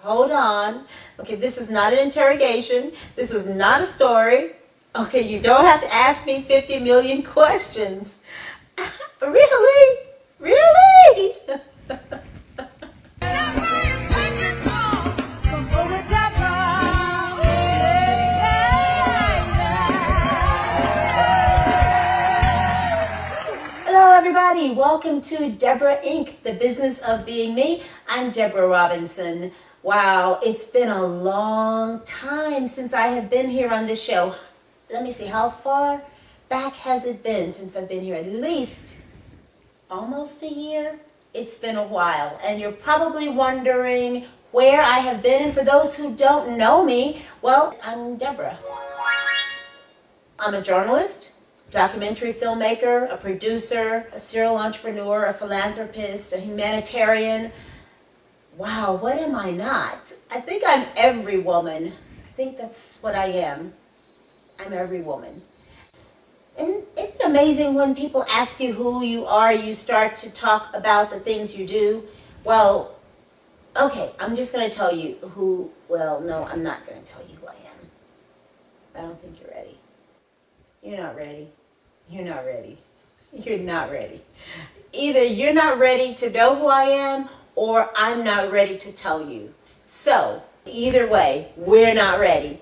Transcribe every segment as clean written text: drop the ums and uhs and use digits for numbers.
Hold on. Okay, this is not an interrogation. This is not a story. Okay, you don't have to ask me 50 million questions. Really? Really? Hello everybody, welcome to Deborah Inc., the business of being me. I'm Deborah Robinson. Wow, it's been a long time since I have been here on this show. Let me see, how far back has it been since I've been here? At least almost a year. It's been a while, and you're probably wondering where I have been. And for those who don't know me, well, I'm Deborah. I'm a journalist, documentary filmmaker, a producer, a serial entrepreneur, a philanthropist, a humanitarian. Wow, what am I not? I think I'm every woman. I think that's what I am. I'm every woman. And isn't it amazing when people ask you who you are, you start to talk about the things you do? Well, okay, I'm just going to tell you who, well, no, I'm not going to tell you who I am. I don't think you're ready. You're not ready. You're not ready. You're not ready. Either you're not ready to know who I am, or I'm not ready to tell you. So, either way, we're not ready.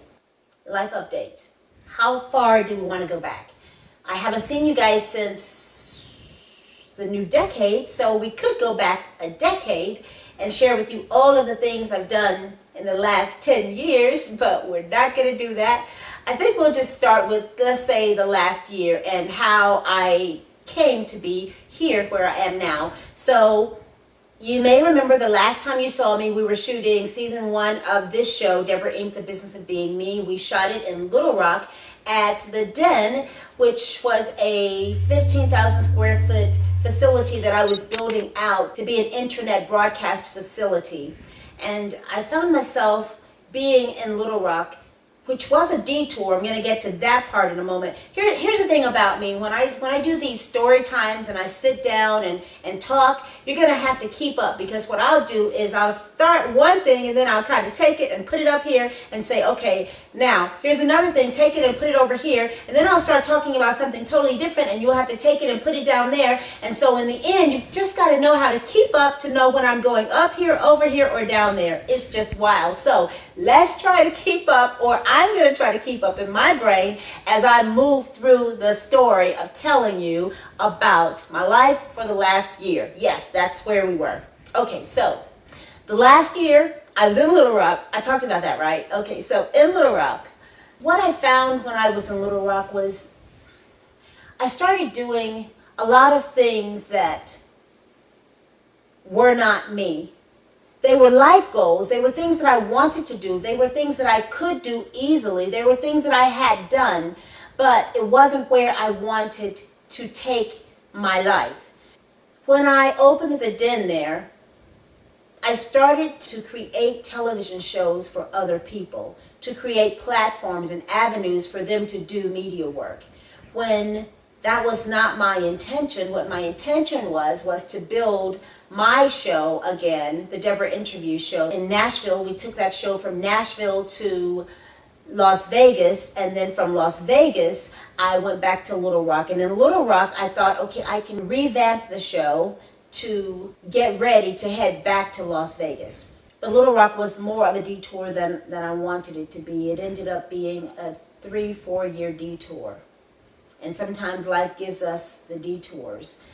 Life update. How far do we want to go back? I haven't seen you guys since the new decade, so we could go back a decade and share with you all of the things I've done in the last 10 years, but we're not going to do that. I think we'll just start with, let's say, the last year and how I came to be here where I am now. So you may remember the last time you saw me, we were shooting season 1 of this show, Deborah Inc., The Business of Being Me. We shot it in Little Rock at the Den, which was a 15,000 square foot facility that I was building out to be an internet broadcast facility. And I found myself being in Little Rock, which was a detour. I'm going to get to that part in a moment. Here's the thing about me. When I do these story times and I sit down and talk, you're going to have to keep up, because what I'll do is I'll start one thing and then I'll kind of take it and put it up here and say, okay, now here's another thing, take it and put it over here, and then I'll start talking about something totally different and you'll have to take it and put it down there. And so in the end, you've just got to know how to keep up to know when I'm going up here, over here, or down there. It's just wild. So let's try to keep up, or I'm going to try to keep up in my brain as I move through the story of telling you about my life for the last year. Yes, that's where we were. Okay, so the last year I was in Little Rock. I talked about that, right? Okay, so in Little Rock, what I found when I was in Little Rock was I started doing a lot of things that were not me. They were life goals. They were things that I wanted to do. They were things that I could do easily. They were things that I had done, but it wasn't where I wanted to take my life. When I opened the Den there, I started to create television shows for other people, to create platforms and avenues for them to do media work. When that was not my intention, what my intention was to build my show again, the Deborah Interview Show in Nashville. We took that show from Nashville to Las Vegas, and then from Las Vegas, I went back to Little Rock. And in Little Rock, I thought, okay, I can revamp the show to get ready to head back to Las Vegas. But Little Rock was more of a detour than I wanted it to be. It ended up being a 3-4 year detour. And sometimes life gives us the detours.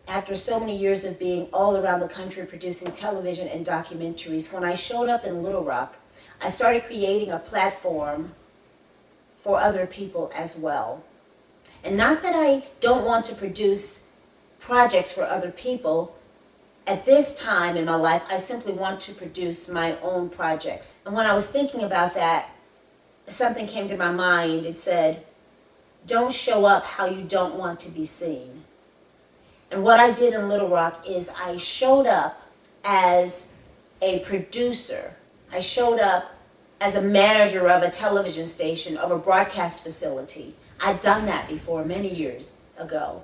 After so many years of being all around the country producing television and documentaries, when I showed up in Little Rock, I started creating a platform for other people as well. And not that I don't want to produce projects for other people. At this time in my life, I simply want to produce my own projects. And when I was thinking about that, something came to my mind. It said, don't show up how you don't want to be seen. And what I did in Little Rock is I showed up as a producer. I showed up as a manager of a television station, of a broadcast facility. I'd done that before many years ago.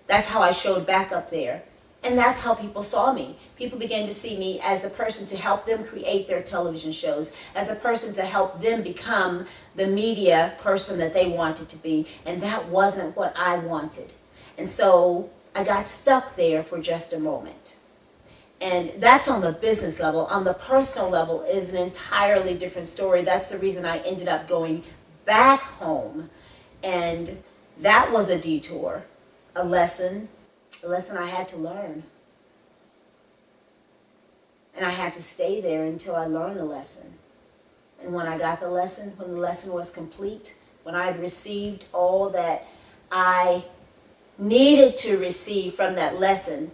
That's how I showed back up there. And that's how people saw me. People began to see me as a person to help them create their television shows, as a person to help them become the media person that they wanted to be. And that wasn't what I wanted. And so I got stuck there for just a moment. And that's on the business level. On the personal level is an entirely different story. That's the reason I ended up going back home. And that was a detour, a lesson I had to learn. And I had to stay there until I learned the lesson. And when I got the lesson, when the lesson was complete, when I had received all that I needed to receive from that lesson,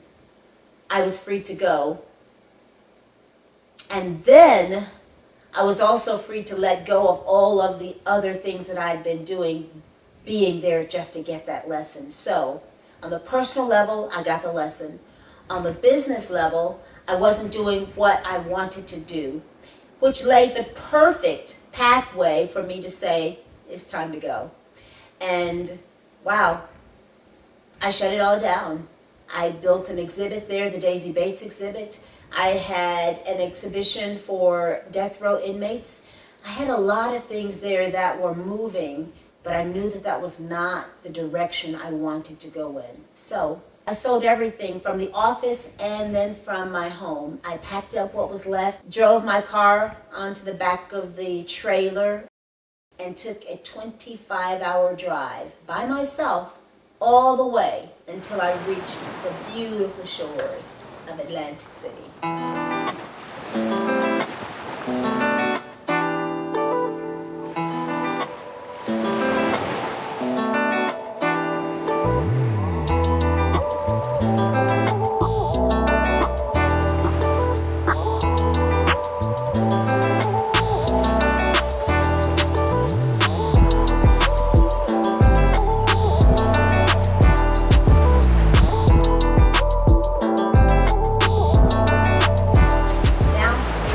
I was free to go. And then I was also free to let go of all of the other things that I had been doing, being there just to get that lesson. So on the personal level, I got the lesson. On the business level, I wasn't doing what I wanted to do, which laid the perfect pathway for me to say, it's time to go. And wow, I shut it all down. I built an exhibit there, the Daisy Bates exhibit. I had an exhibition for death row inmates. I had a lot of things there that were moving, but I knew that that was not the direction I wanted to go in. So I sold everything from the office and then from my home. I packed up what was left, drove my car onto the back of the trailer, and took a 25-hour drive by myself all the way until I reached the beautiful shores of Atlantic City.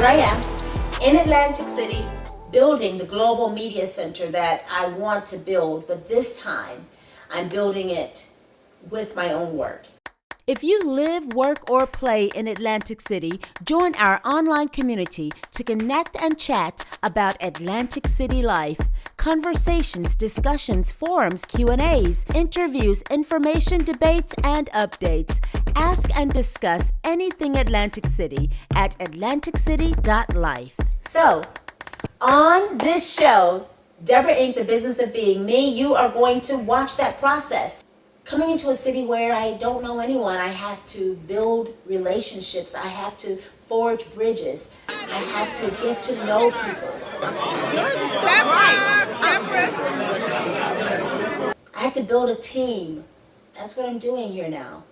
I am in Atlantic City building the global media center that I want to build, but this time I'm building it with my own work. If you live, work, or play in Atlantic City, join our online community to connect and chat about Atlantic City life. Conversations, discussions, forums, Q&As, interviews, information, debates, and updates. Ask and discuss anything Atlantic City at atlanticcity.life. So, on this show, Deborah Inc., The Business of Being Me, you are going to watch that process. Coming into a city where I don't know anyone, I have to build relationships. I have to forge bridges. I have to get to know people. I have to build a team. That's what I'm doing here now.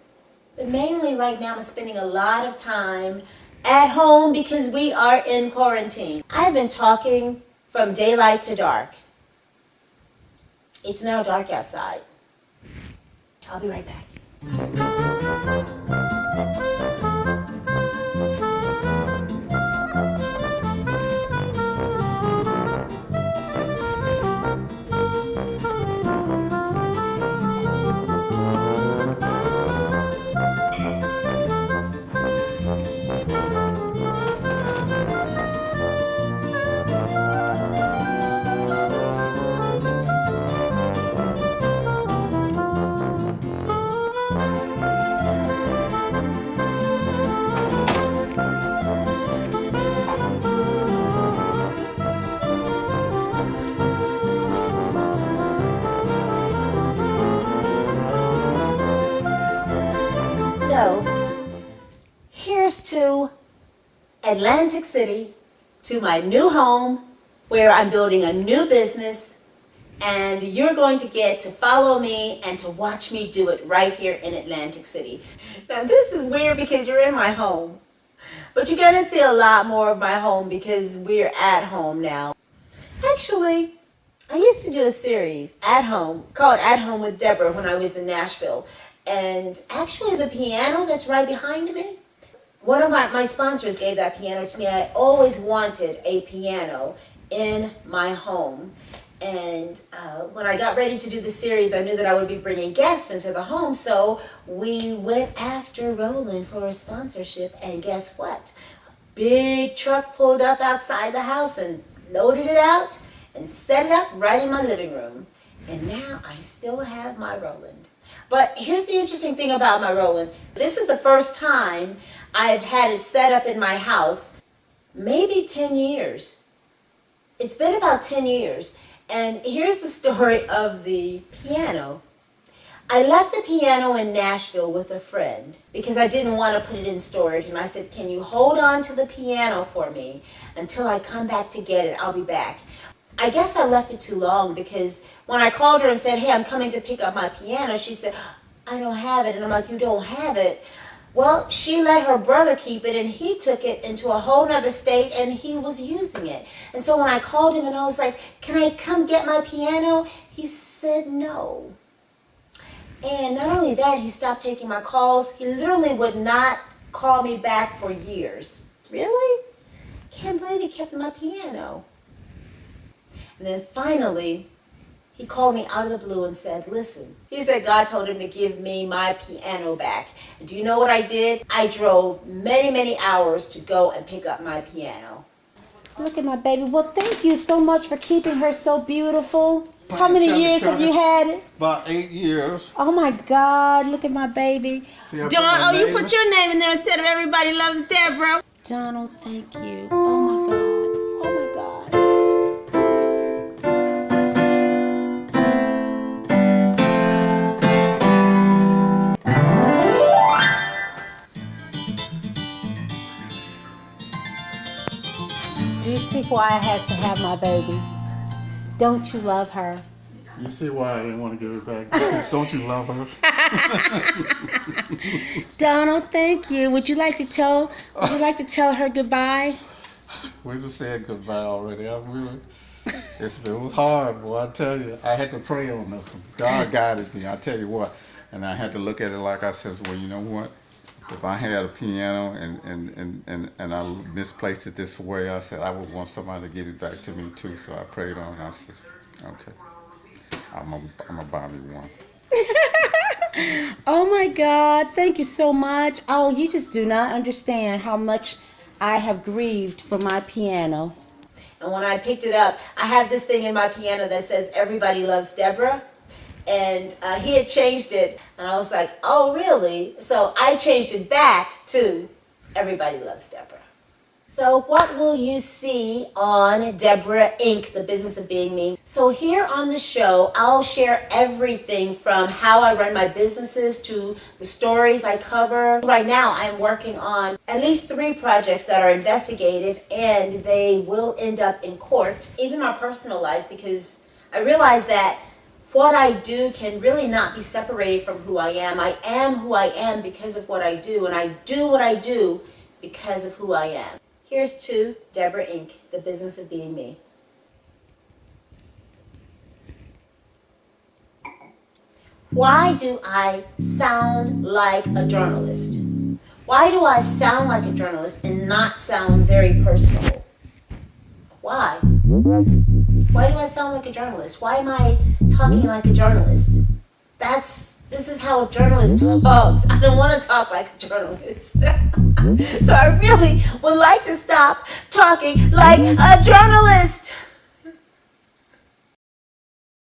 But mainly right now, I'm spending a lot of time at home because we are in quarantine. I've been talking from daylight to dark. It's now dark outside. I'll be right back. So, here's to Atlantic City, to my new home, where I'm building a new business, and you're going to get to follow me and to watch me do it right here in Atlantic City. Now, this is weird because you're in my home, but you're going to see a lot more of my home because we're at home now. Actually, I used to do a series at home called At Home with Deborah when I was in Nashville. And actually the piano that's right behind me, one of my sponsors gave that piano to me. I always wanted a piano in my home. And when I got ready to do the series, I knew that I would be bringing guests into the home. So we went after Roland for a sponsorship. And guess what? Big truck pulled up outside the house and loaded it out and set it up right in my living room. And now I still have my Roland. But here's the interesting thing about my Roland. This is the first time I've had it set up in my house, maybe 10 years. It's been about 10 years. And here's the story of the piano. I left the piano in Nashville with a friend because I didn't want to put it in storage. And I said, can you hold on to the piano for me until I come back to get it? I'll be back. I guess I left it too long because when I called her and said, hey, I'm coming to pick up my piano, she said, I don't have it. And I'm like, you don't have it? Well, she let her brother keep it, and he took it into a whole nother state, and he was using it. And so when I called him and I was like, can I come get my piano? He said no. And not only that, he stopped taking my calls. He literally would not call me back for years. Really? Can't believe he kept my piano. And then finally, he called me out of the blue and said, listen, he said God told him to give me my piano back. And do you know what I did? I drove many, many hours to go and pick up my piano. Look at my baby. Well, thank you so much for keeping her so beautiful. How many years have you had it? About 8 years. Oh my God, look at my baby. See, I put Dawn, my oh, you name put in? your name in there instead of Everybody Loves Deborah. Donald, thank you. Oh my God. Oh my God. Do you see why I had to have my baby? Don't you love her? You see why I didn't want to give it back? Because don't you love her? Donald, thank you. Would you like to tell her goodbye? We just said goodbye already. It was hard, boy. I tell you, I had to pray on this one. God guided me. I tell you what, and I had to look at it like I said, well, you know what? If I had a piano and I misplaced it this way, I said I would want somebody to give it back to me too. So I prayed on it. I said, okay, I'm gonna buy me one. Oh my God, thank you so much. Oh, you just do not understand how much I have grieved for my piano. And when I picked it up, I have this thing in my piano that says Everybody Loves Deborah. And he had changed it, and I was like, oh, really? So I changed it back to Everybody Loves Deborah. So what will you see on Deborah Inc., the business of being me? So here on the show, I'll share everything from how I run my businesses to the stories I cover. Right now, I'm working on at least 3 projects that are investigative, and they will end up in court. Even my personal life, because I realize that what I do can really not be separated from who I am. I am who I am because of what I do, and I do what I do because of who I am. Here's to Deborah Inc., the business of being me. Why do I sound like a journalist? Why do I sound like a journalist and not sound very personable? Why? Why do I sound like a journalist? Why am I talking like a journalist? This is how a journalist talks. I don't want to talk like a journalist. So I really would like to stop talking like a journalist.